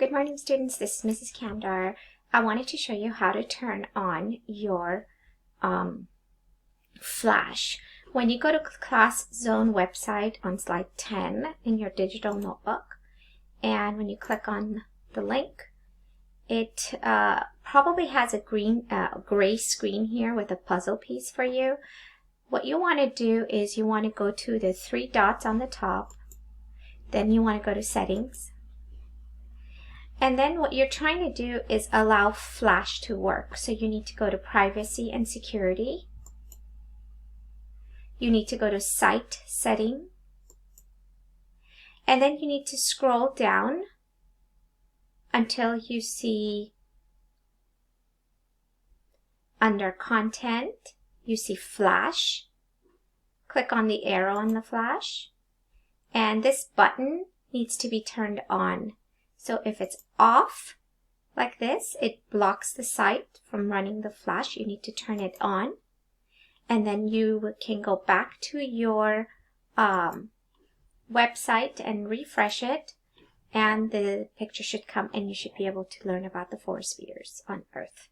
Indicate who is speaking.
Speaker 1: Good morning, students. This is Mrs. Kamdar. I wanted to show you how to turn on your flash. When you go to ClassZone website on slide 10 in your digital notebook, and when you click on the link, it probably has a gray screen here with a puzzle piece for you. What you want to do is you want to go to the three dots on the top, then you want to go to Settings, and then what you're trying to do is allow Flash to work. So you need to go to Privacy and Security. You need to go to Site Setting. And then you need to scroll down until you see under Content, you see Flash. Click on the arrow on the flash. And this button needs to be turned on. So if it's off, like this, it blocks the site from running the flash. You need to turn it on. And then you can go back to your website and refresh it. And the picture should come and you should be able to learn about the four spheres on Earth.